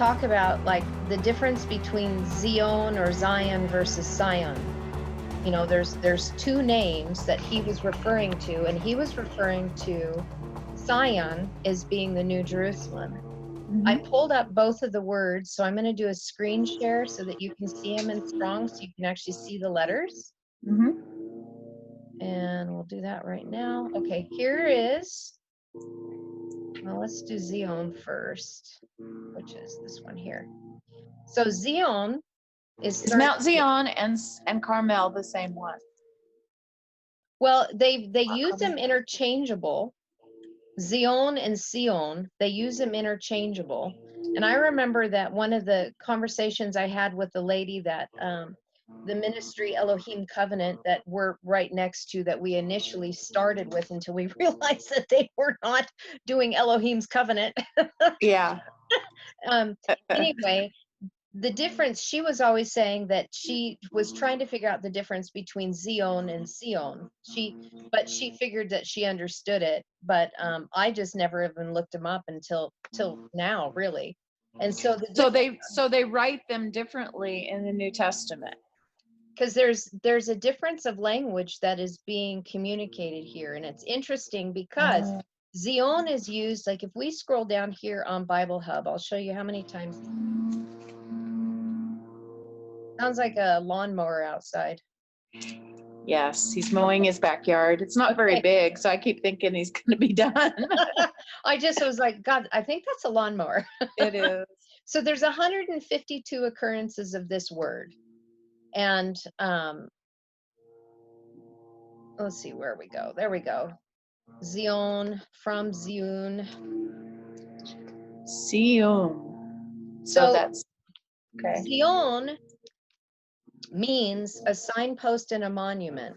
talk about like the difference between Zion or Zion versus Sion. You know, there's two names that he was referring to, and he was referring to Sion as being the New Jerusalem. I pulled up both of the words, so I'm going to do a screen share so that you can see them in strong, so you can actually see the letters. And we'll do that right now. Okay, here is, well, let's do Zion first, which is this one here. So Zion is Mount Zion and Carmel the same one? Well, they use them interchangeable. Zion and Sion, they use them interchangeable. And I remember that one of the conversations I had with the lady that the ministry Elohim Covenant that we're right next to, that we initially started with until we realized that they were not doing Elohim's Covenant. Yeah. Anyway, the difference, she was always saying that she was trying to figure out the difference between Zion and Sion. But she figured that she understood it. But I just never even looked them up until now, really. And so they write them differently in the New Testament. Because there's a difference of language that is being communicated here, and it's interesting because Zion is used, like if we scroll down here on Bible Hub, I'll show you how many times. Sounds like a lawnmower outside. Yes, he's mowing his backyard. It's not very big, so I keep thinking he's going to be done. I just was like, God, I think that's a lawnmower. It is. So there's 152 occurrences of this word. And let's see where we go. There we go. Zion, from Zion. Sion. So that's okay. Zion means a signpost and a monument.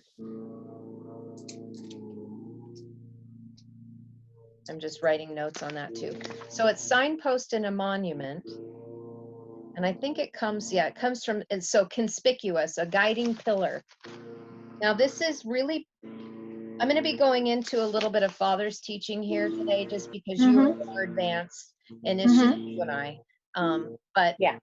I'm just writing notes on that too. So it's signpost and a monument. And I think it comes from, it's so conspicuous, a guiding pillar. Now this is really, I'm going to be going into a little bit of Father's teaching here today, just because you are more advanced, and it's just you and I. But yeah,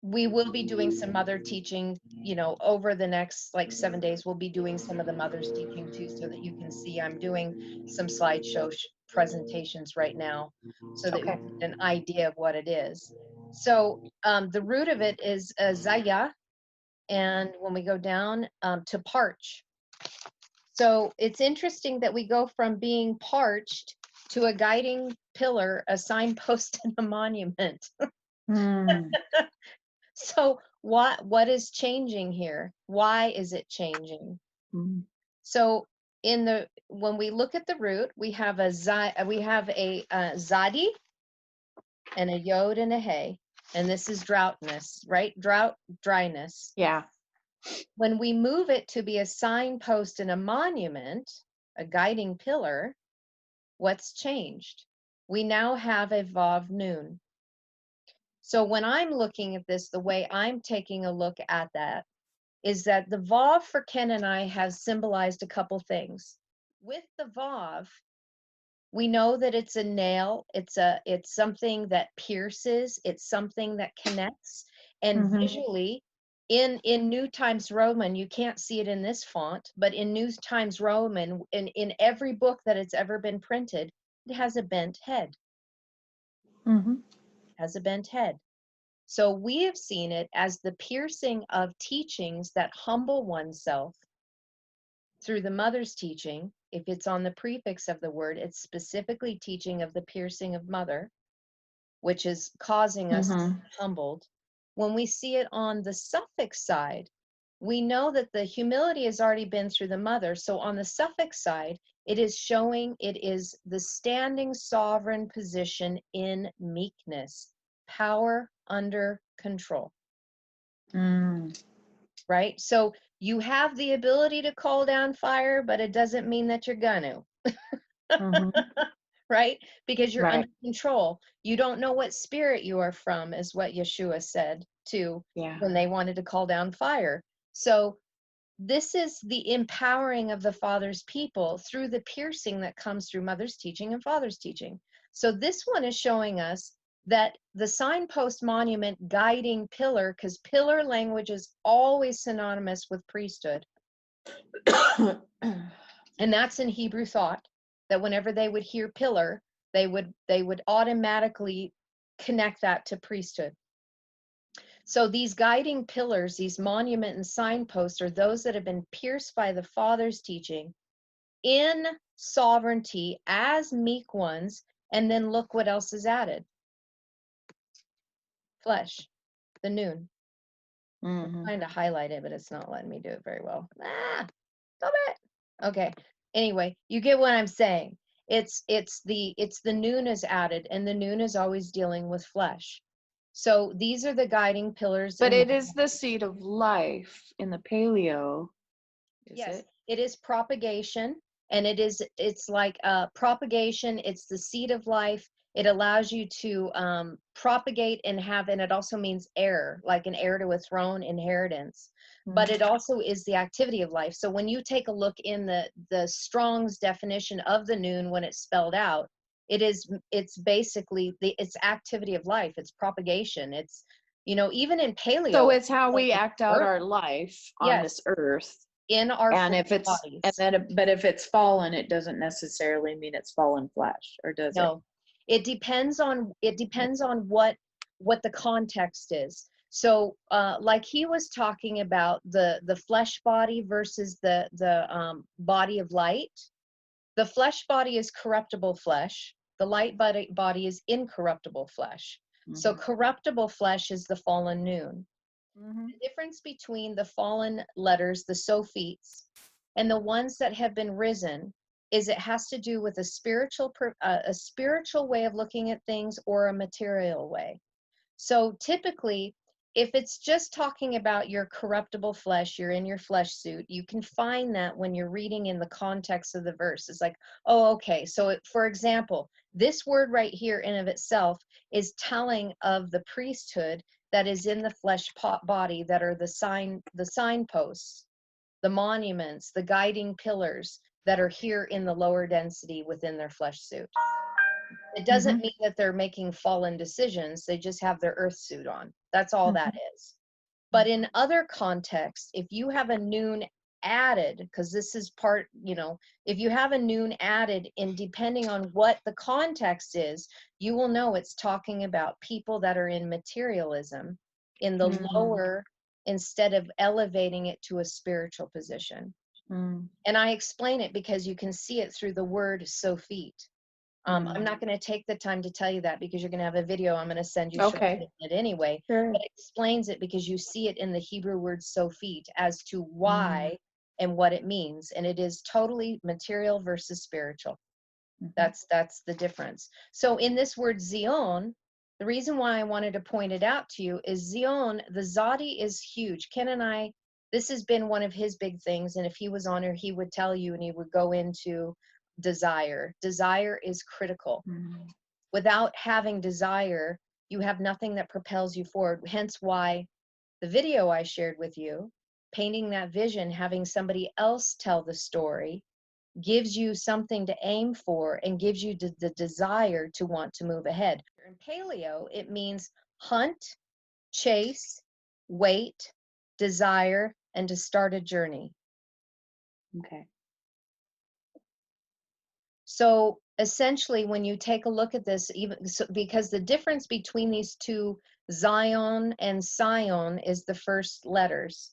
we will be doing some mother teaching, you know, over the next like 7 days. We'll be doing some of the mother's teaching too, so that you can see. I'm doing some slideshow presentations right now, so that you get an idea of what it is. So the root of it is Zaya, and when we go down to parch. So it's interesting that we go from being parched to a guiding pillar, a signpost, and a monument. So what is changing here? Why is it changing? So when we look at the root, we have a zadi and a yod and a hay, and this is droughtness, right? Dryness. Yeah. When we move it to be a signpost and a monument, a guiding pillar, what's changed? We now have a vav nun. So when I'm looking at this, the way I'm taking a look at that is that the vav for Ken and I has symbolized a couple things. With the vav, we know that it's a nail, it's something that pierces, it's something that connects, and visually, in New Times Roman, you can't see it in this font, but in New Times Roman, in every book that it's ever been printed, it has a bent head. Has a bent head. So we have seen it as the piercing of teachings that humble oneself through the mother's teaching. If it's on the prefix of the word, it's specifically teaching of the piercing of mother, which is causing us to be humbled. When we see it on the suffix side, we know that the humility has already been through the mother. So on the suffix side, it is showing it is the standing sovereign position in meekness, power under control. Right? So you have the ability to call down fire, but it doesn't mean that you're gonna. Right? Because you're under control. You don't know what spirit you are from, is what Yeshua said too, when they wanted to call down fire. So this is the empowering of the Father's people through the piercing that comes through mother's teaching and father's teaching. So this one is showing us that the signpost monument guiding pillar, because pillar language is always synonymous with priesthood. And that's in Hebrew thought, that whenever they would hear pillar, they would automatically connect that to priesthood. So these guiding pillars, these monument and signposts, are those that have been pierced by the Father's teaching in sovereignty as meek ones. And then look what else is added. Flesh, the noon. I'm trying to highlight it, but it's not letting me do it very well. Stop it. Okay. Anyway, you get what I'm saying. It's the noon is added, and the noon is always dealing with flesh. So these are the guiding pillars. But it is the seed of life in the paleo. Yes, it is propagation, and it's like propagation. It's the seed of life. It allows you to propagate and it also means heir, like an heir to a throne, inheritance. But it also is the activity of life. So when you take a look in the Strong's definition of the noon, when it's spelled out, it's basically it's activity of life. It's propagation. It's, even in paleo. So it's how we act out our life on this earth. In our bodies. But if it's fallen, it doesn't necessarily mean it's fallen flesh, or does it? No, it depends on what the context is. So, like he was talking about the flesh body versus the body of light. The flesh body is corruptible flesh. The light body is incorruptible flesh. So corruptible flesh is the fallen noon. The difference between the fallen letters, the Sophites, and the ones that have been risen is it has to do with a spiritual way of looking at things or a material way. So typically, if it's just talking about your corruptible flesh, you're in your flesh suit, you can find that when you're reading in the context of the verse. It's like, oh, okay. So for example, this word right here in of itself is telling of the priesthood that is in the flesh body, that are the signposts, the monuments, the guiding pillars that are here in the lower density within their flesh suit. It doesn't mean that they're making fallen decisions. They just have their earth suit on. That's all that is. But in other contexts, if you have a noon added, because this is part, if you have a noon added, in depending on what the context is, you will know it's talking about people that are in materialism, in the lower, instead of elevating it to a spiritual position. And I explain it because you can see it through the word Sophite. I'm not going to take the time to tell you that, because you're going to have a video I'm going to send you showing it anyway. But it explains it because you see it in the Hebrew word Sophite as to why and what it means. And it is totally material versus spiritual. That's the difference. So in this word Sion, the reason why I wanted to point it out to you is Sion, the Zadi is huge. Ken and I, this has been one of his big things. And if he was on here, he would tell you, and he would go into desire. Desire is critical. Without having desire, you have nothing that propels you forward. Hence why the video I shared with you, painting that vision, having somebody else tell the story, gives you something to aim for and gives you the desire to want to move ahead. In paleo, it means hunt, chase, wait, desire, and to start a journey. Okay. So essentially, when you take a look at this, because the difference between these two, Zion and Sion, is the first letters.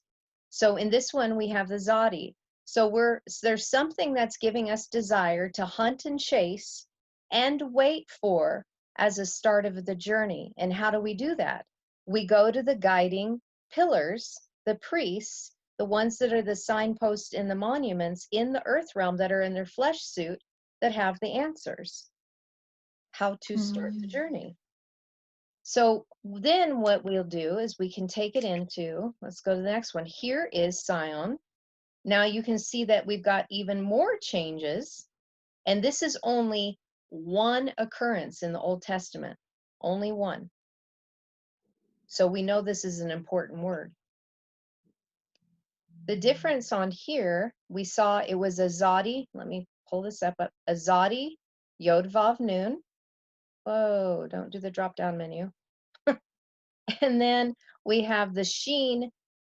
So in this one, we have the Zadi. So there's something that's giving us desire to hunt and chase and wait for as a start of the journey. And how do we do that? We go to the guiding pillars, the priests, the ones that are the signposts in the monuments in the earth realm that are in their flesh suit, that have the answers, how to start the journey. So then what we'll do is we can take it into, let's go to the next one. Here is Sion. Now you can see that we've got even more changes. And this is only one occurrence in the Old Testament, only one. So we know this is an important word. The difference on here, we saw it was a Zadi. Let me pull this up. A Zadi, Yod Vav Nun. Whoa, don't do the drop down menu. And then we have the Shin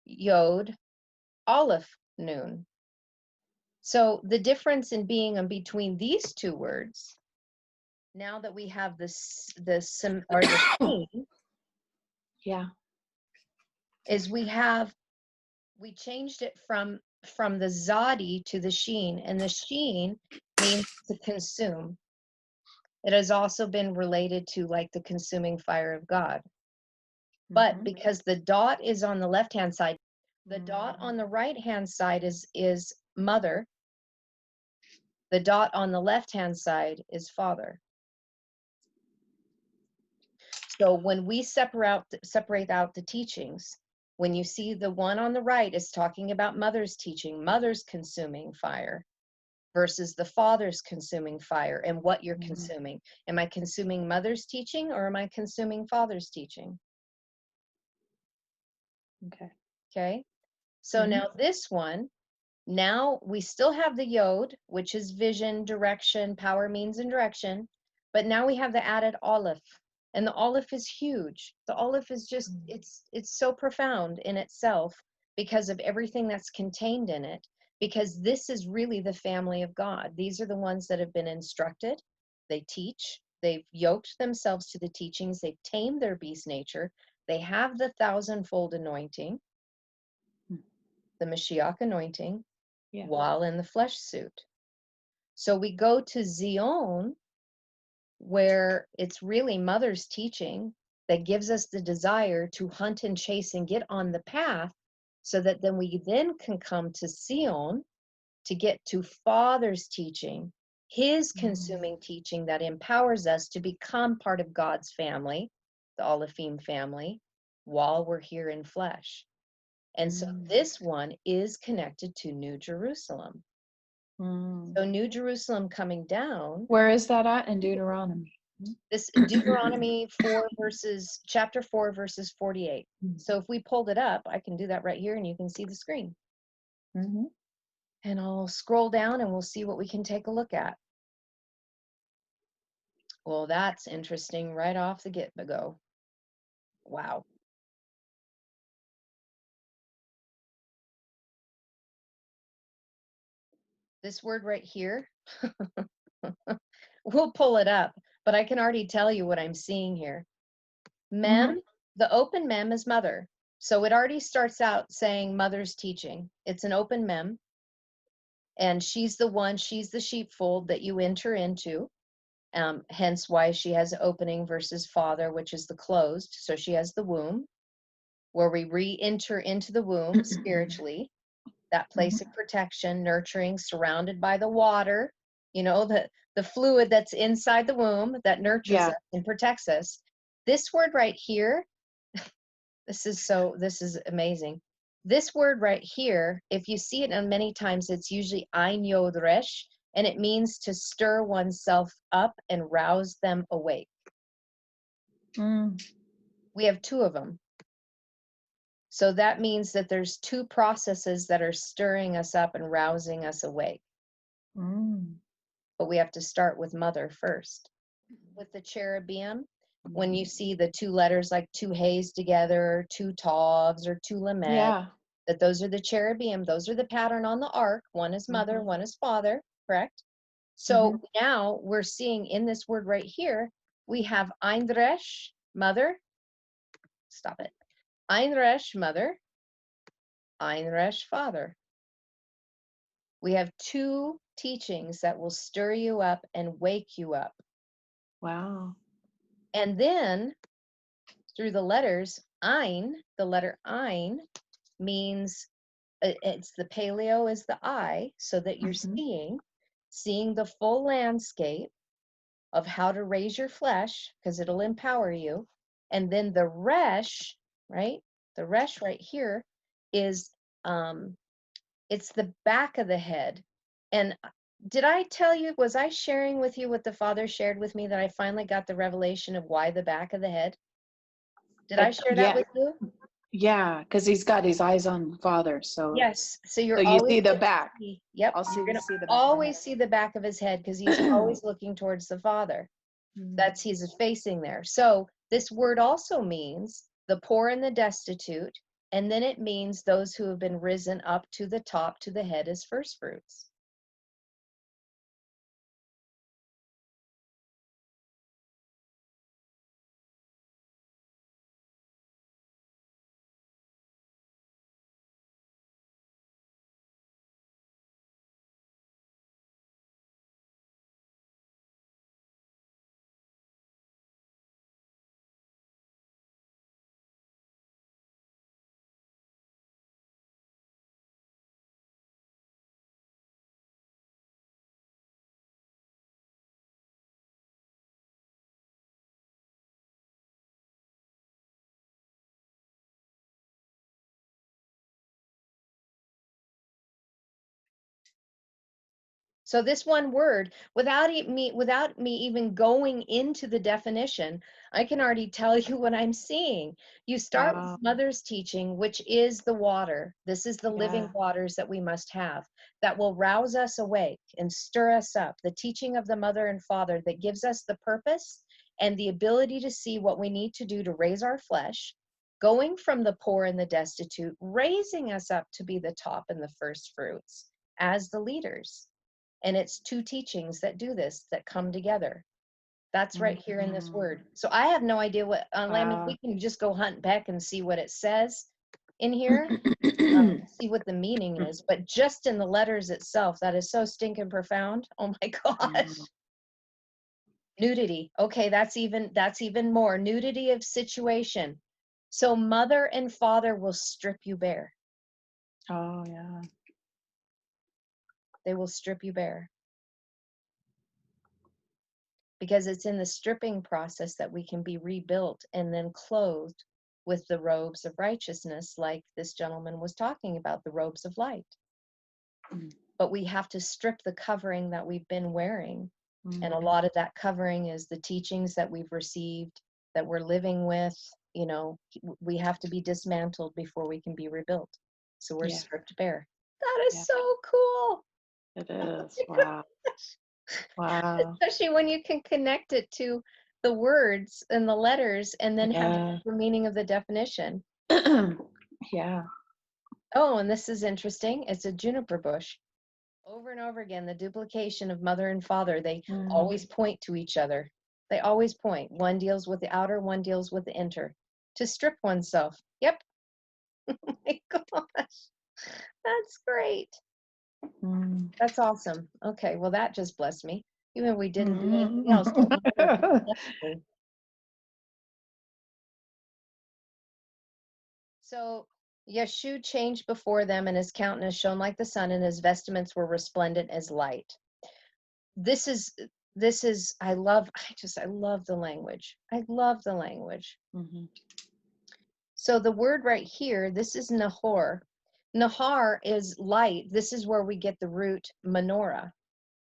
Yod Aleph Nun. So the difference in being in between these two words, now that we have the Shin, Yeah. is we changed it from the Zadi to the Shin, and the Shin means to consume. It has also been related to like the consuming fire of God. But because the dot is on the left-hand side, the dot on the right-hand side is mother. The dot on the left-hand side is father. So when we separate out the teachings, when you see the one on the right is talking about mother's teaching, mother's consuming fire, versus the father's consuming fire, and what you're consuming. Am I consuming mother's teaching, or am I consuming father's teaching? Okay. So now this one, now we still have the Yod, which is vision, direction, power, means, and direction. But now we have the added Aleph. And the Aleph is huge. The Aleph is just, it's so profound in itself because of everything that's contained in it. Because this is really the family of God. These are the ones that have been instructed. They teach. They've yoked themselves to the teachings. They've tamed their beast nature. They have the 1,000-fold anointing, the Mashiach anointing, while in the flesh suit. So we go to Sion, where it's really mother's teaching that gives us the desire to hunt and chase and get on the path, so that then we then can come to Sion to get to father's teaching, his consuming teaching that empowers us to become part of God's family, the Alephim family, while we're here in flesh. And so this one is connected to New Jerusalem. So New Jerusalem coming down. Where is that at in Deuteronomy? This Deuteronomy chapter 4, verses 48. So if we pulled it up, I can do that right here and you can see the screen. And I'll scroll down and we'll see what we can take a look at. Well, that's interesting right off the get-go. Wow. This word right here, we'll pull it up, but I can already tell you what I'm seeing here. Mem, the open mem is mother. So it already starts out saying mother's teaching. It's an open mem. And she's the sheepfold that you enter into. Hence why she has opening versus father, which is the closed. So she has the womb, where we re-enter into the womb spiritually, that place of protection, nurturing, surrounded by the water, the fluid that's inside the womb that nurtures us and protects us. This word right here, this is amazing. This word right here, if you see it many times, it's usually Ein Yod Resh, and it means to stir oneself up and rouse them awake. We have two of them. So that means that there's two processes that are stirring us up and rousing us awake. But we have to start with mother first. With the cherubim, when you see the two letters like two hays together, or two tovs, or two lamed, that those are the cherubim. Those are the pattern on the ark. One is mother, one is father, correct? So now we're seeing in this word right here, we have Ein Resh, mother. Stop it. Ein Resh, mother. Ein Resh, father. We have two teachings that will stir you up and wake you up. Wow. And then through the letters, Ein, the letter Ein means it's the paleo is the eye, so that you're seeing the full landscape of how to raise your flesh, because it'll empower you. And then the resh, right? The resh right here is it's the back of the head. And did I tell you, was I sharing with you what the Father shared with me, that I finally got the revelation of why the back of the head? Did I share that with you? Yeah, because he's got his eyes on Father. So yes. So you're you always see the back. Yep. Also, You're you gonna see the back always see the back of his head, because he's always looking towards the Father. That's he's facing there. So this word also means the poor and the destitute, and then it means those who have been risen up to the top, to the head as first fruits. So this one word, without me even going into the definition, I can already tell you what I'm seeing. You start with Wow. Mother's teaching, which is the water. This is the living waters that we must have, that will rouse us awake and stir us up. The teaching of the Mother and Father that gives us the purpose and the ability to see what we need to do to raise our flesh, going from the poor and the destitute, raising us up to be the top and the first fruits as the leaders. And it's two teachings that do this, that come together. That's right here in this word. So I have no idea what, Lamb, we can just go hunt back and see what it says in here, see what the meaning is. But just in the letters itself, that is so stinking profound. Oh my gosh. Nudity. Okay, that's even more. Nudity of situation. So Mother and Father will strip you bare. Oh, yeah. They will strip you bare. Because it's in the stripping process that we can be rebuilt and then clothed with the robes of righteousness, like this gentleman was talking about, the robes of light. But we have to strip the covering that we've been wearing. And a lot of that covering is the teachings that we've received, that we're living with. You know, we have to be dismantled before we can be rebuilt. So we're stripped bare. That is so cool. It is. Wow. Wow. Especially when you can connect it to the words and the letters and then have the meaning of the definition. Yeah. Oh, and this is interesting. It's a juniper bush. Over and over again, the duplication of Mother and Father, they always point to each other. They always point. One deals with the outer, one deals with the inner. To strip oneself. Yep. Oh my gosh. That's great. That's awesome. Okay, well, that just blessed me. Even if we didn't do anything else. So Yeshu changed before them, and his countenance shone like the sun, and his vestments were resplendent as light. This is I love the language. I love the language. So the word right here, this is Nahor. Nahar is light. This is where we get the root Menorah.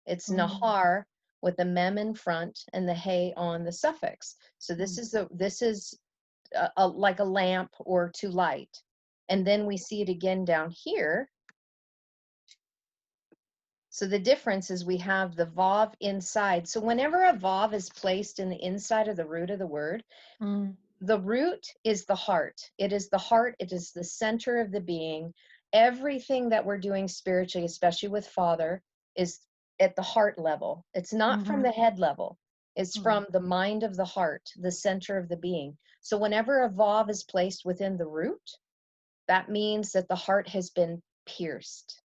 It's Nahar with the mem in front and the hay on the suffix. So this is like a lamp or to light. And then we see it again down here. So the difference is we have the vav inside. So whenever a vav is placed in the inside of the root of the word, the root is the heart. It is the heart. It is the center of the being. Everything that we're doing spiritually, especially with Father, is at the heart level. It's not from the head level. It's from the mind of the heart, the center of the being. So whenever a vav is placed within the root, that means that the heart has been pierced.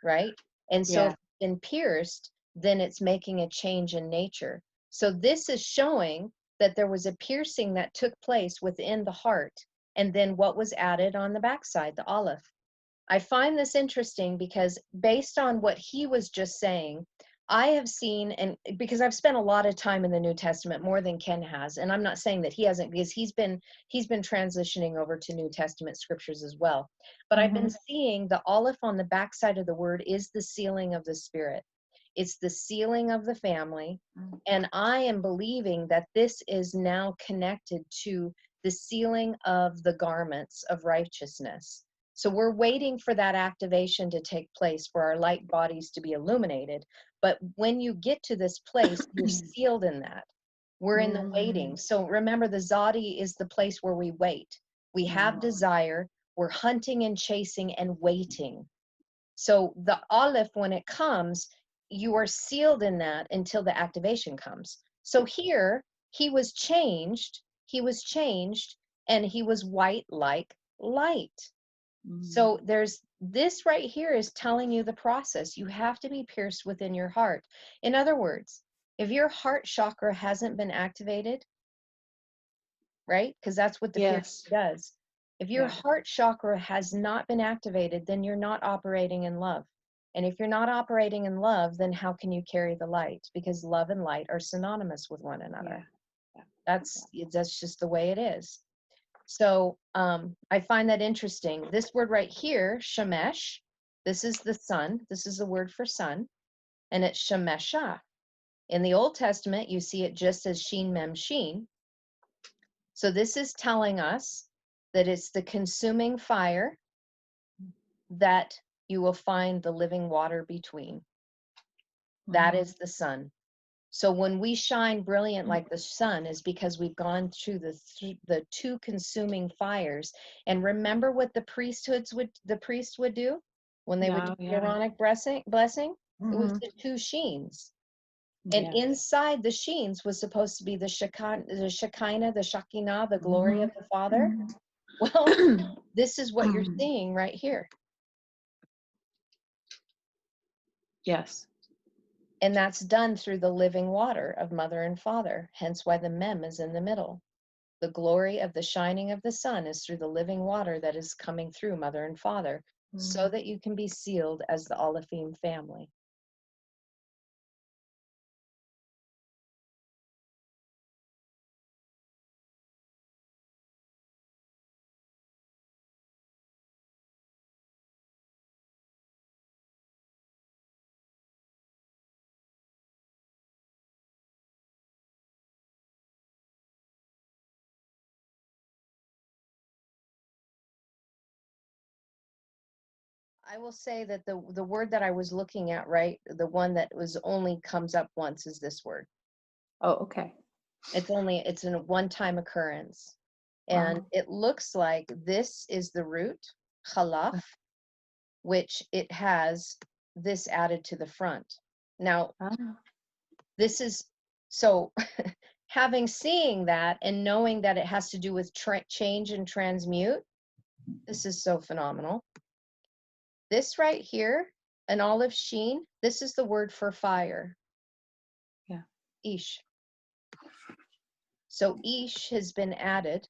Right? And so if it's been pierced, then it's making a change in nature. So this is showing that there was a piercing that took place within the heart, and then what was added on the backside, the aleph. I find this interesting because based on what he was just saying, I have seen, and because I've spent a lot of time in the New Testament, more than Ken has, and I'm not saying that he hasn't, because he's been transitioning over to New Testament scriptures as well. But I've been seeing the aleph on the backside of the word is the sealing of the spirit. It's the sealing of the family. And I am believing that this is now connected to the sealing of the garments of righteousness. So we're waiting for that activation to take place for our light bodies to be illuminated. But when you get to this place, you're sealed in that. We're in the waiting. So remember, the Zadi is the place where we wait. We have desire, we're hunting and chasing and waiting. So the Aleph, when it comes, you are sealed in that until the activation comes. So here, he was changed, and he was white like light. So there's this right here is telling you the process. You have to be pierced within your heart. In other words, if your heart chakra hasn't been activated, right? Because that's what the piercing does. If your heart chakra has not been activated, then you're not operating in love. And if you're not operating in love, then how can you carry the light? Because love and light are synonymous with one another. That's just the way it is. So I find that interesting. This word right here, shemesh, this is the sun. This is the word for sun. And it's shemesha. In the Old Testament, you see it just as sheen mem sheen. So this is telling us that it's the consuming fire that you will find the living water between. That is the sun. So when we shine brilliant like the sun is because we've gone through the two consuming fires. And remember what the priests would do when they would do the Aaronic blessing? It was the two sheens. And inside the sheens was supposed to be the Shekinah, the Shekinah, the glory of the Father. Well, this is what you're seeing right here. Yes. And that's done through the living water of Mother and Father, hence why the mem is in the middle. The glory of the shining of the sun is through the living water that is coming through Mother and Father, so that you can be sealed as the Alephim family. I will say that the word that I was looking at, right, the one that was only comes up once is this word. Oh, okay. It's a one-time occurrence. And it looks like this is the root, chalaf, which it has this added to the front. Now, this is, so seeing that and knowing that it has to do with change and transmute, this is so phenomenal. This right here, an olive sheen, this is the word for fire. Yeah. Ish. So ish has been added,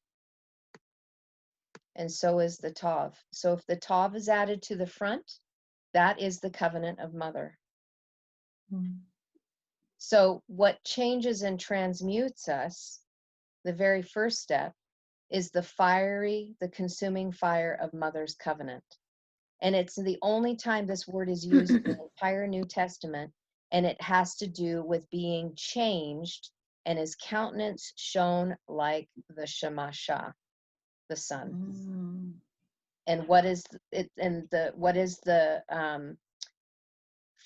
and so is the tav. So if the tav is added to the front, that is the covenant of mother. So what changes and transmutes us, the very first step, is the consuming fire of mother's covenant. And it's the only time this word is used in the entire New Testament, and it has to do with being changed and his countenance shone like the Shemasha, the sun. And what is it? And what is the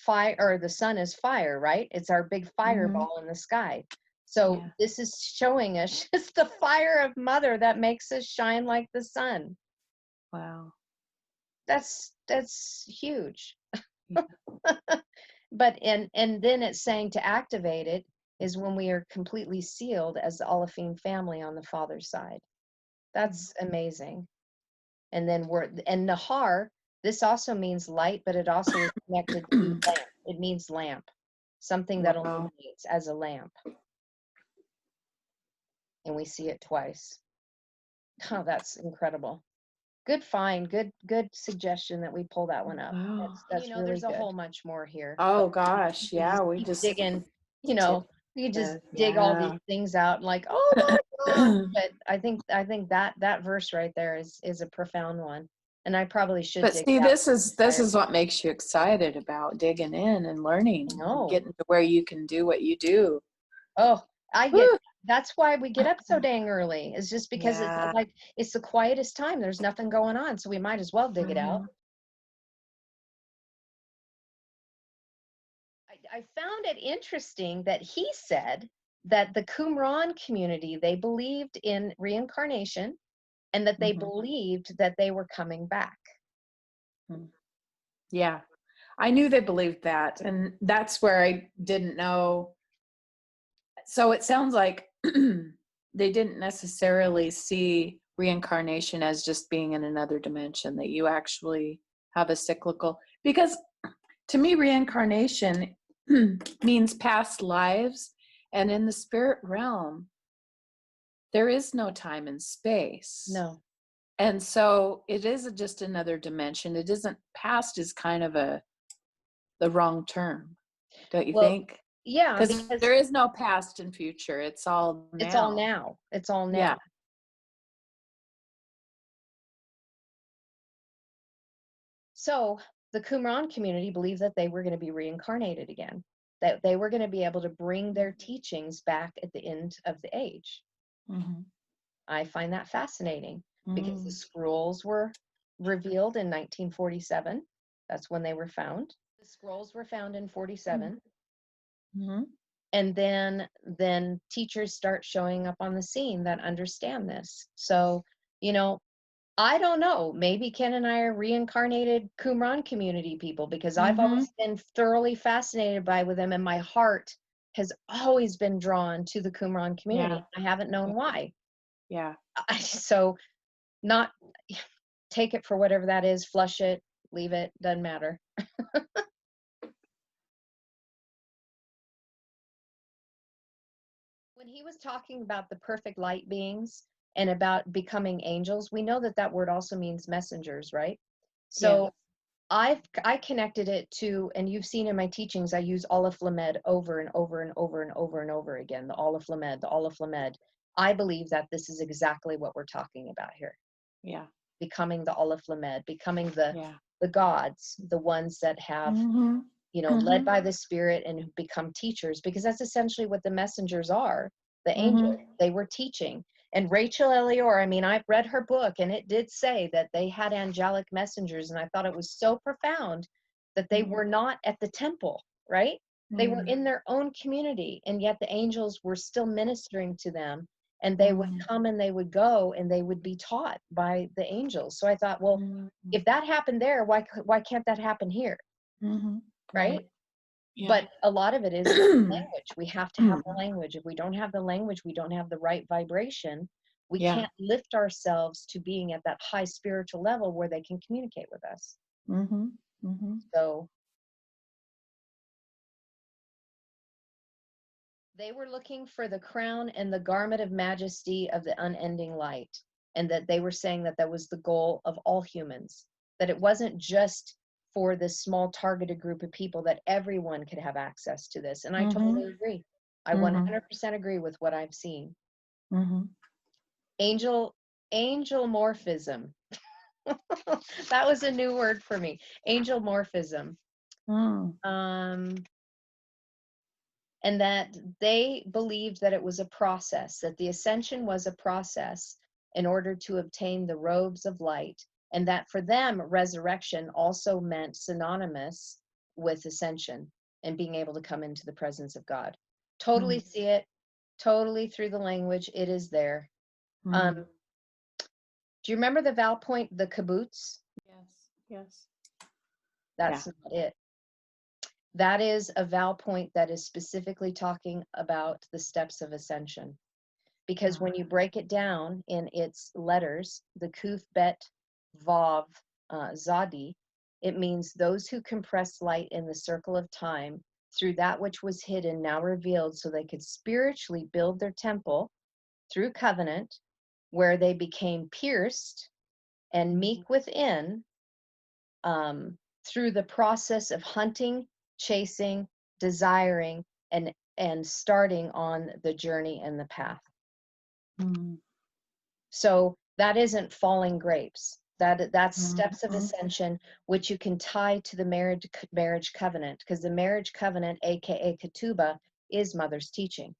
fire? Or the sun is fire, right? It's our big fireball in the sky. So this is showing us just the fire of mother that makes us shine like the sun. Wow. That's huge. But and then it's saying to activate it is when we are completely sealed as the Alephim family on the father's side. That's amazing. And then Nahar, this also means light, but it also is connected to lamp. It means lamp, something that illuminates as a lamp. And we see it twice. Oh, that's incredible. Good find, good suggestion that we pull that one up. That's really there's a whole much more here. Oh gosh, yeah, we keep just digging, you just dig all these things out and like, oh my God. But I think that verse right there is a profound one. And I probably should But dig see, that this is what makes you excited about digging in and learning and getting to where you can do what you do. Oh, I get That's why we get up so dang early. It's just because it's Yeah. like, it's the quietest time. There's nothing going on. So we might as well dig it out. Mhm. I found it interesting that he said that the Qumran community, they believed in reincarnation and that they Mhm. believed that they were coming back. Mhm. Yeah. I knew they believed that, and that's where I didn't know. So it sounds like they didn't necessarily see reincarnation as just being in another dimension, that you actually have a cyclical, because to me, reincarnation means past lives. And in the spirit realm, there is no time and space. No. And so it is just another dimension. It isn't, past is kind of the wrong term, don't you Well, think? yeah, Because because there is no past and future. It's all it's all now. now. It's all now. Yeah. So the Qumran community believed that they were going to be reincarnated again, that they were going to be able to bring their teachings back at the end of the age. Mm-hmm. I find that fascinating because the Mm-hmm. scrolls were revealed in 1947. That's when they were found. The scrolls were found in 47. Mm-hmm. And then teachers start showing up on the scene that understand this. So, you know, I don't know. Maybe Ken and I are reincarnated Qumran community people because I've Mm-hmm. always been thoroughly fascinated with them, and my heart has always been drawn to the Qumran community. Yeah. I haven't known why. Yeah. So not take it for whatever that is, flush it, leave it, doesn't matter. When he was talking about the perfect light beings and about becoming angels, we know that that word also means messengers, right? Yeah. So I connected it to, and you've seen in my teachings, I use Aleph Lamed over and over and over and over and over again, the Aleph Lamed, the Aleph Lamed. I believe that this is exactly what we're talking about here. Yeah. Becoming the Aleph Lamed, becoming Yeah. the gods, the ones that have, Mm-hmm. led Mm-hmm. by the Spirit and who become teachers, because that's essentially what the messengers are, the Mm-hmm. angels. They were teaching. And Rachel Elior, I mean, I've read her book, and it did say that they had angelic messengers, and I thought it was so profound that they were not at the temple, right? They were in their own community, and yet the angels were still ministering to them, and they would come and they would go, and they would be taught by the angels. So I thought, well, Mm-hmm. if that happened there, why can't that happen here, Mm-hmm. right? Yeah. But a lot of it is language. We have to have the language. If we don't have the language, we don't have the right vibration. We Yeah. can't lift ourselves to being at that high spiritual level where they can communicate with us. Mm-hmm. Mm-hmm. So they were looking for the crown and the garment of majesty of the unending light, and that they were saying that that was the goal of all humans, that it wasn't just for this small targeted group of people, that everyone could have access to this. And I totally agree. I 100% agree with what I've seen. Mm-hmm. Angel morphism. That was a new word for me. Angel morphism. And that they believed that it was a process, that the ascension was a process in order to obtain the robes of light, and that for them, resurrection also meant synonymous with ascension and being able to come into the presence of God. Totally see it, totally through the language, it is there. Do you remember the vowel point, the kibbutz? Yes. Yes. That's not it. That is a vowel point that is specifically talking about the steps of ascension. Because when you break it down in its letters, the Kuf, Bet, Vav, Zadi, it means those who compress light in the circle of time through that which was hidden, now revealed, so they could spiritually build their temple through covenant, where they became pierced and meek within, through the process of hunting, chasing, desiring, and starting on the journey and the path. So that isn't falling grapes. That's steps of ascension, which you can tie to the marriage covenant, because the marriage covenant, aka ketubah, is mother's teaching.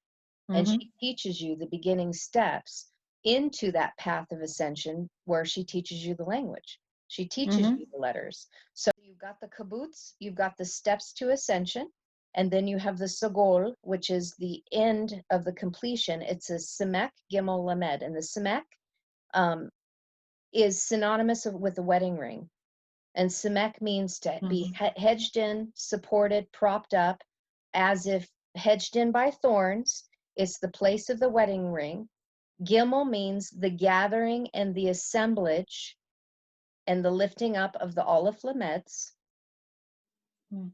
And Mhm. she teaches you the beginning steps into that path of ascension, where she teaches you the language. She teaches Mhm. you the letters. So you've got the kibbutz, you've got the steps to ascension, and then you have the sagol, which is the end of the completion. It's a Semek Gimel Lamed, and the Semek um, is synonymous with the wedding ring. And Semek means to be Mhm. hedged in, supported, propped up, as if hedged in by thorns. It's the place of the wedding ring. Gimel means the gathering and the assemblage and the lifting up of the Aleph Lameds. Mm.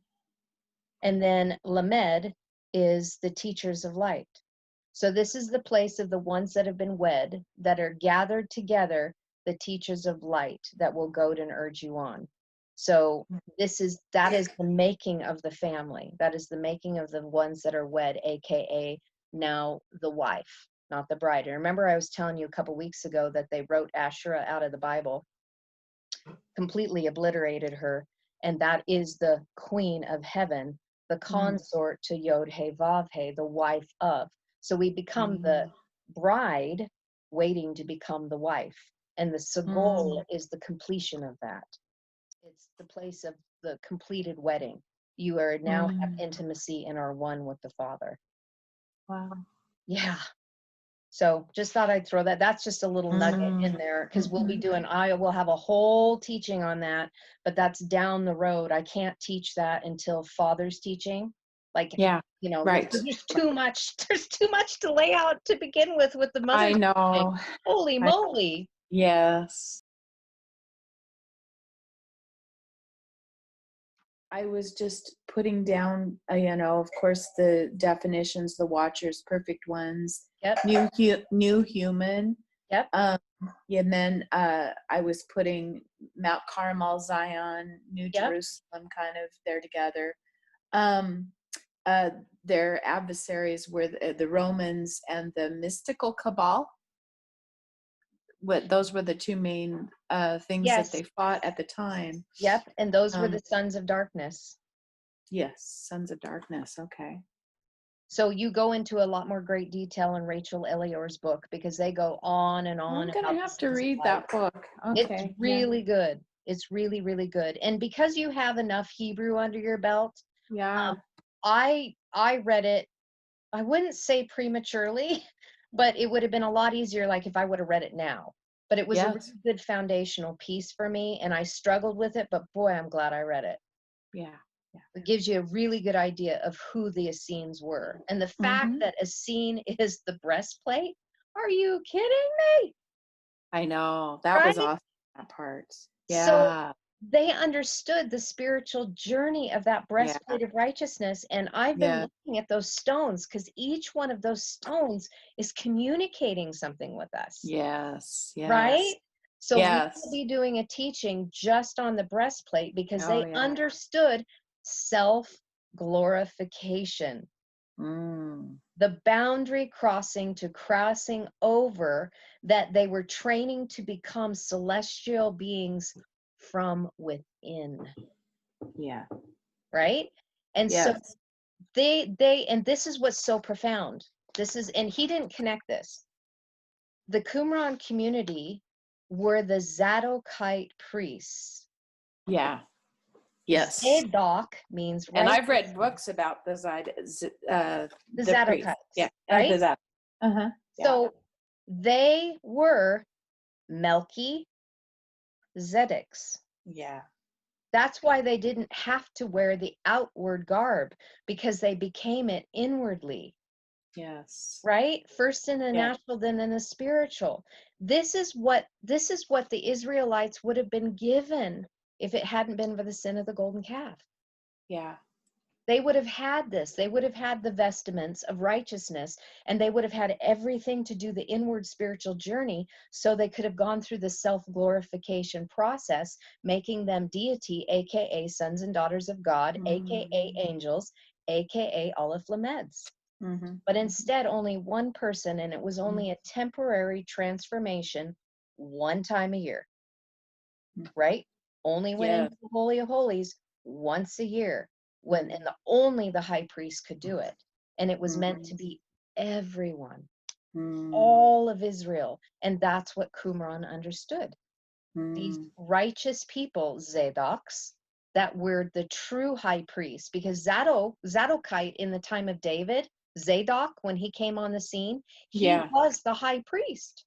And then Lamed is the teachers of light. So this is the place of the ones that have been wed, that are gathered together, the teachers of light that will goad and urge you on. So that is the making of the family. That is the making of the ones that are wed, aka now the wife, not the bride. And remember, I was telling you a couple weeks ago that they wrote Asherah out of the Bible, completely obliterated her, and that is the queen of heaven, the consort to Yod He Vav He, the wife of. So we become the bride waiting to become the wife, and the Sagol Mm. is the completion of that. It's the place of the completed wedding. You are now have Mm. intimacy and are one with the Father. Wow. Yeah. So just thought I'd throw that. That's just a little nugget in Mm. there, because Mhm. we'll have a whole teaching on that, but that's down the road. I can't teach that until Father's teaching. Like, Yeah. Right. there's too much, there's too much to lay out to begin with the I mother's teaching. know. Holy I moly. yes. I was just putting down, of course, the definitions, the Watchers, perfect ones, Yep. new human. Yep. And then I was putting Mount Carmel, Zion, New Yep. Jerusalem, kind of there together. Um, uh, their adversaries were the Romans and the mystical cabal. Those were the two main things that Yes. they fought at the time. Yep. And those were Um, the sons of darkness. yes, Sons of Darkness. Okay. So you go into a lot more great detail in Rachel Elior's book, because they go on and I'm on gonna about the have to sons of read light. that book. It's Okay. Yeah. really good. It's really, really good. And because you have enough Hebrew under your belt, Yeah. I read it, I wouldn't say prematurely, but it would have been a lot easier like if I would have read it now. But it was a Yes. really good foundational piece for me, and I struggled with it, but boy, I'm glad I read it. Yeah. Yeah. It gives you a really good idea of who the Essenes were. And the fact Hmm. that Essene is the breastplate, are you kidding me? I know. That was Right? awesome. That part. So Yeah. they understood the spiritual journey of that Yeah. breastplate of righteousness. And I've been Yeah. looking at those stones, because each one of those stones is communicating something with us, Yes. right? Yes. So we will Yes. be doing a teaching just on the breastplate, because Oh they yeah. understood self glorification, Mm. the boundary crossing to crossing over, that they were training to become celestial beings from within, Yeah. right? And so Yes. and this is what's so profound. And he didn't connect this. The Qumran community were the Zadokite priests. Yeah. Yes. Zadok means And right, I've read books about the the priest. Yeah. Zadokites, right? The Zad. Uh-huh. Yeah. So they were Melchizedek's. Yeah. That's why they didn't have to wear the outward garb, because they became it inwardly, Yes. right? First in the Yeah. natural, then in the spiritual. This is what the Israelites would have been given if it hadn't been for the sin of the golden calf. Yeah. They would have had this. They would have had the vestments of righteousness, and they would have had everything to do the inward spiritual journey, so they could have gone through the self-glorification process, making them deity, aka sons and daughters of God, aka Mm-hmm. angels, aka Aleph Lameds. Mm-hmm. But instead, only one person, and it was Mm-hmm. only a temporary transformation, one time a year, right? Only went Yeah. into the Holy of Holies once a year, Mm-hmm. and only the high priest could do it. And it was meant to Mm-hmm. be everyone, Mm. all of Israel. And that's what Qumran understood. These Mm. righteous people, Zadoks, that were the true high priest, because Zadokite in the time of David, Zadok, when he came on the scene, he Yeah. was the high priest.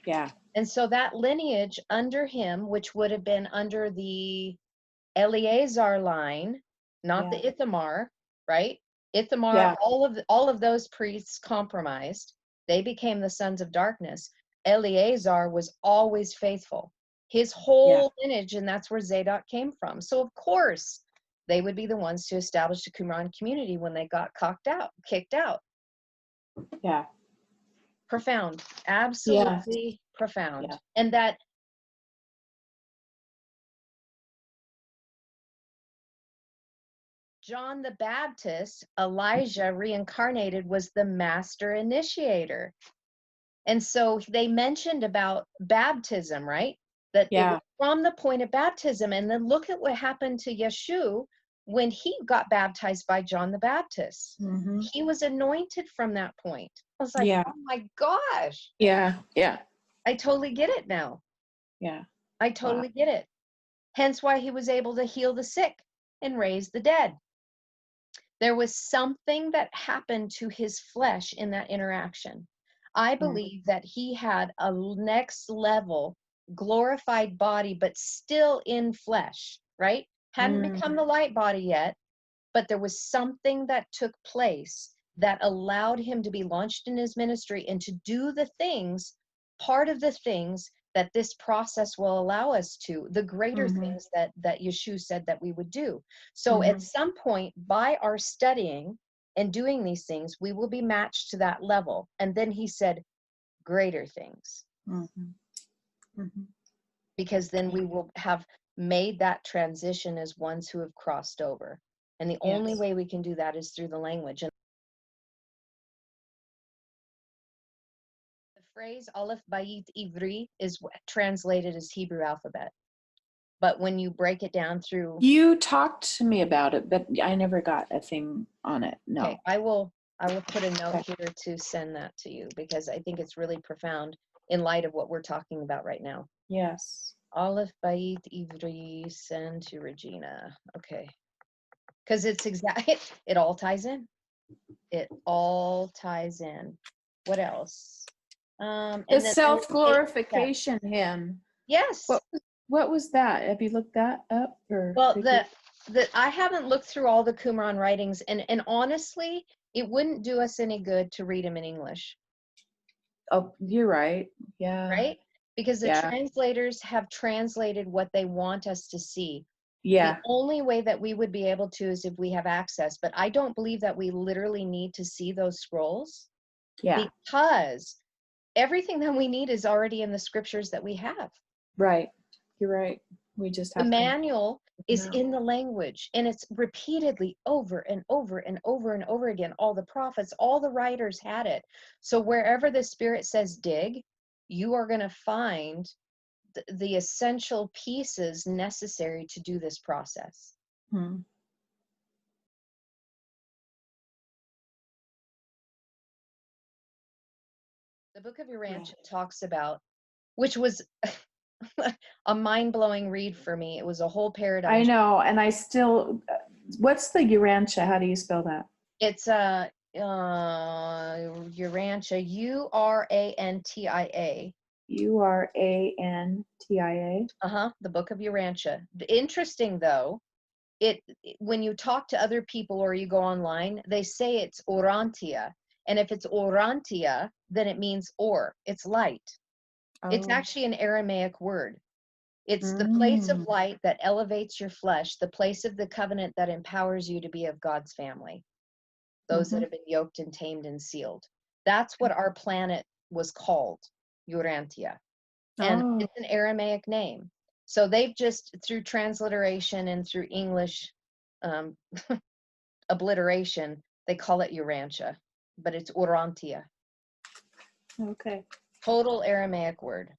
Yeah. And so that lineage under him, which would have been under the Eleazar line, not the Ithamar, right? Ithamar, Yeah. all of those priests compromised. They became the sons of darkness. Eleazar was always faithful. His whole lineage, and that's where Zadok came from. So of course, they would be the ones to establish the Qumran community when they got kicked out. Yeah. Profound, absolutely profound. Yeah. And that John the Baptist, Elijah reincarnated, was the master initiator. And so they mentioned about baptism, right? That it was from the point of baptism. And then look at what happened to Yeshua when he got baptized by John the Baptist. Mm-hmm. He was anointed from that point. I was like, oh my gosh. Yeah. Yeah. I totally get it now. Yeah. I totally get it. Hence why he was able to heal the sick and raise the dead. There was something that happened to his flesh in that interaction. I believe that he had a next level glorified body, but still in flesh, right? Hadn't become the light body yet, but there was something that took place that allowed him to be launched in his ministry and to do the things, part of the things that this process will allow us to, the greater things that Yeshua said that we would do. So at some point, by our studying and doing these things, we will be matched to that level. And then he said, greater things. Because then we will have made that transition as ones who have crossed over. And the only way we can do that is through the language. And the phrase Aleph Bayit Ivri is translated as Hebrew alphabet. But when you break it down through... You talked to me about it, but I never got a thing on it. No. Okay, I will put a note here to send that to you, because I think it's really profound in light of what we're talking about right now. Yes. Aleph Bayit Ivri, send to Regina. Okay. Because it's it all ties in. It all ties in. What else? And The then self-glorification hymn. Yes. What was that? Have you looked that up? Or Well, I haven't looked through all the Qumran writings, and honestly, it wouldn't do us any good to read them in English. Oh, you're right. Yeah. Right? Because the translators have translated what they want us to see. Yeah. The only way that we would be able to is if we have access, but I don't believe that we literally need to see those scrolls. Yeah. Because everything that we need is already in the scriptures that we have. Right. You're right. We just have the manual is No. in the language, and it's repeatedly over and over and over and over again. All the prophets, all the writers had it. So wherever the Spirit says dig, you are going to find the essential pieces necessary to do this process. Hmm. The book of Urantia talks about, which was a mind-blowing read for me. It was a whole paradigm. I know, and I still, what's the Urantia? How do you spell that? It's a Urantia, Urantia. Urantia. The book of Urantia. Interesting though, when you talk to other people or you go online, they say it's Orantia. And if it's Orantia, then it means or, it's light. It's actually an Aramaic word. It's the place of light that elevates your flesh, the place of the covenant that empowers you to be of God's family. Those that have been yoked and tamed and sealed. That's what our planet was called, Urantia. And it's an Aramaic name. So they've just, through transliteration and through English obliteration, they call it Urantia, but it's Urantia. Okay. Total Aramaic word.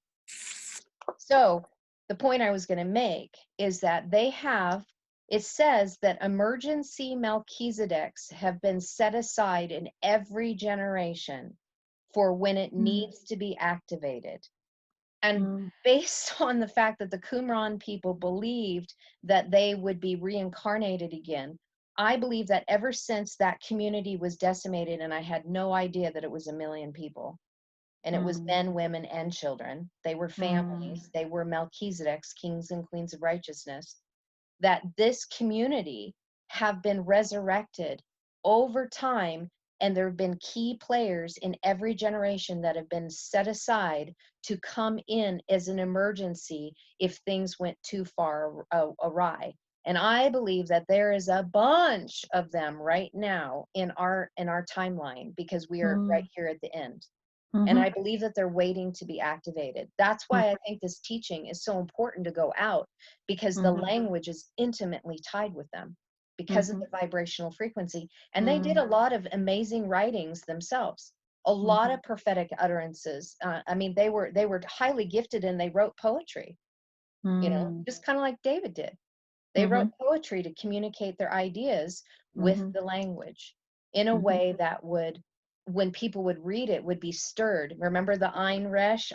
So the point I was going to make is that they have It says that emergency Melchizedeks have been set aside in every generation for when it needs to be activated. And based on the fact that the Qumran people believed that they would be reincarnated again, I believe that ever since that community was decimated, and I had no idea that it was 1 million people, and it was men, women, and children. They were families. They were Melchizedeks, kings and queens of righteousness, that this community have been resurrected over time, and there have been key players in every generation that have been set aside to come in as an emergency if things went too far awry. And I believe that there is a bunch of them right now in our timeline, because we are right here at the end. And I believe that they're waiting to be activated. That's why I think this teaching is so important to go out, because the language is intimately tied with them because of the vibrational frequency. And they did a lot of amazing writings themselves, a lot of prophetic utterances. I mean, they were highly gifted, and they wrote poetry, you know, just kind of like David did. They wrote poetry to communicate their ideas with the language in a way that would, when people would read it, would be stirred. Remember the Ein Resh,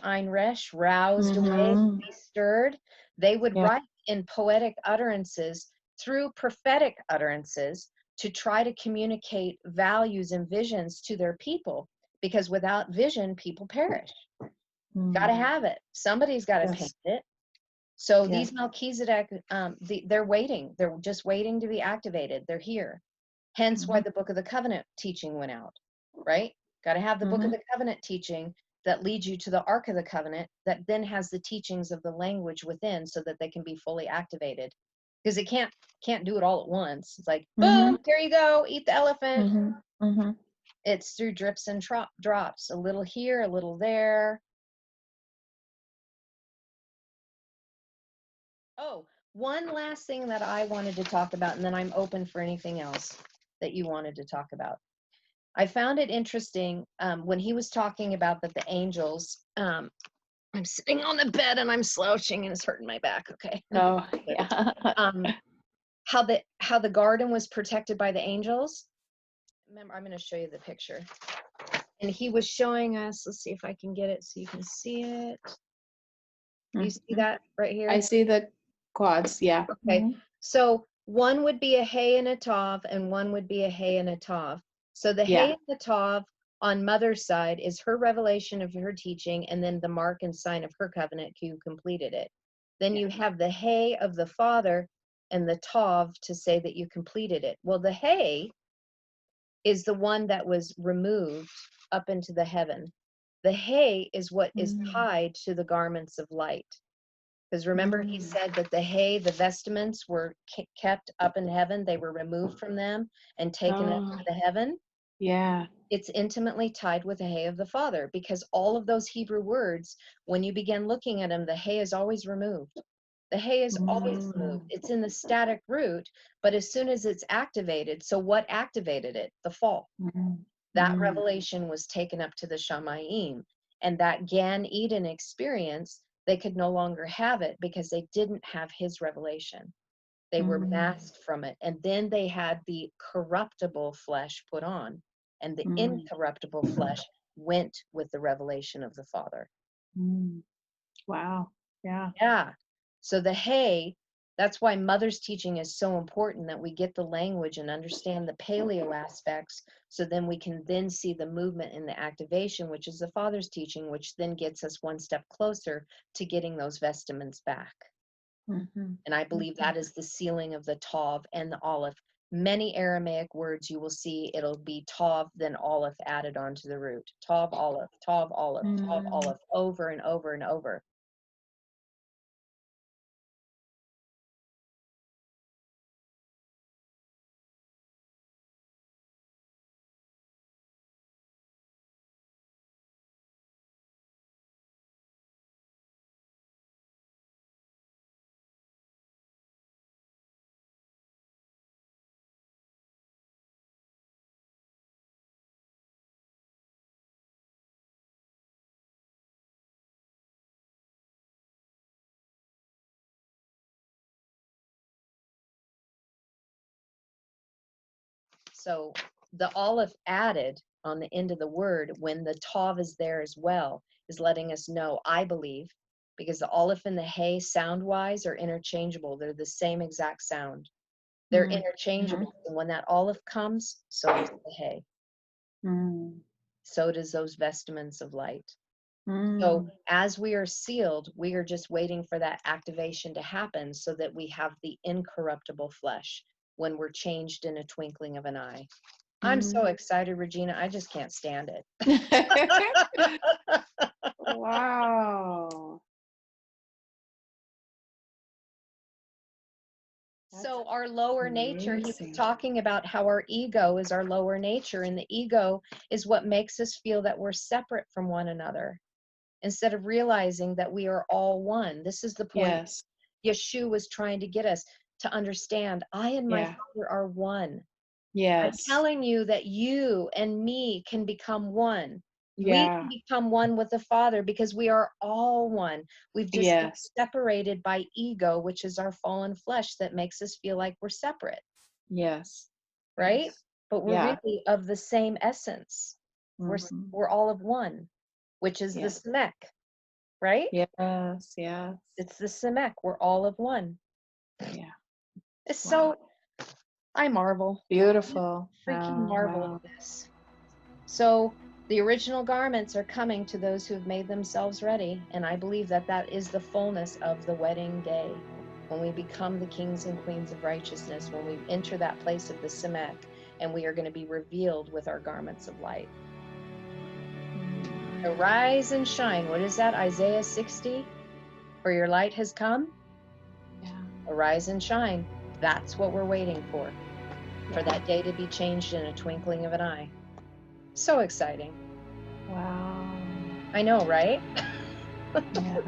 roused awake, be stirred? They would write in poetic utterances through prophetic utterances to try to communicate values and visions to their people, because without vision, people perish. Got to have it. Somebody's got to paint it. So these Melchizedek, they're waiting. They're just waiting to be activated. They're here. Hence why the Book of the Covenant teaching went out, right? Got to have the Book of the Covenant teaching that leads you to the Ark of the Covenant, that then has the teachings of the language within, so that they can be fully activated. Because it can't do it all at once. It's like, boom, here you go, eat the elephant. It's through drips and drops, a little here, a little there. Oh, one last thing that I wanted to talk about, and then I'm open for anything else that you wanted to talk about. I found it interesting when he was talking about that the angels, I'm sitting on the bed and I'm slouching and it's hurting my back. Okay. Oh, yeah. How the garden was protected by the angels. Remember, I'm going to show you the picture. And he was showing us, let's see if I can get it so you can see it. You see that right here? I see the quads, yeah. Okay, so one would be a hay and a tav, and one would be a hay and a tav. So the hay and the tav on mother's side is her revelation of her teaching, and then the mark and sign of her covenant, who completed it. Then you have the hay of the father and the tav to say that you completed it. Well, the hay is the one that was removed up into the heaven. The hay is what is tied to the garments of light. Because remember, he said that the hay, the vestments were kept up in heaven. They were removed from them and taken up to the heaven. Yeah. It's intimately tied with the hay of the Father, because all of those Hebrew words, when you begin looking at them, the hay is always removed. The hay is always moved. It's in the static root, but as soon as it's activated, so what activated it? The fall. That revelation was taken up to the Shamayim, and that Gan Eden experience, they could no longer have it because they didn't have his revelation. They were masked from it. And then they had the corruptible flesh put on, and the incorruptible flesh went with the revelation of the Father. Wow. Yeah. Yeah. So the hay, that's why mother's teaching is so important, that we get the language and understand the paleo aspects, so then we can then see the movement in the activation, which is the father's teaching, which then gets us one step closer to getting those vestments back. And I believe that is the sealing of the tav and the aleph. Many Aramaic words you will see, it'll be tav, then aleph added onto the root. Tav, aleph, tav, aleph, tav, aleph, over and over and over. So the Aleph added on the end of the word, when the Tav is there as well, is letting us know, I believe, because the Aleph and the Hey sound-wise are interchangeable. They're the same exact sound. They're interchangeable. And when that Aleph comes, so does the Hey. So does those vestments of light. So as we are sealed, we are just waiting for that activation to happen so that we have the incorruptible flesh when we're changed in a twinkling of an eye. I'm so excited, Regina. I just can't stand it. Wow. So our lower nature, he amazing. was talking about how our ego is our lower nature, and the ego is what makes us feel that we're separate from one another, instead of realizing that we are all one. This is the point Yes. Yeshua was trying to get us to understand. I and my Father are one. I'm Yes. telling you that you and me can become one. We Yeah. can become one with the Father because we are all one. We've just been Yes. separated by ego, which is our fallen flesh that makes us feel like we're separate, Yes. right? Yes. But we're Yeah. really of the same essence. We're all of one, which is the Yes. Semek, right? Yes. Yes. It's the Semek. We're all of one. Yeah. It's Wow. so, I marvel. Beautiful. Freaking marvel Wow. at this. So the original garments are coming to those who have made themselves ready, and I believe that that is the fullness of the wedding day, when we become the kings and queens of righteousness, when we enter that place of the Semek, and we are going to be revealed with our garments of light. Arise and shine. What is that? Isaiah 60? For your light has come? Yeah. Arise and shine. That's what we're waiting for that day to be changed in a twinkling of an eye. So exciting. Wow. I know, right? Yeah.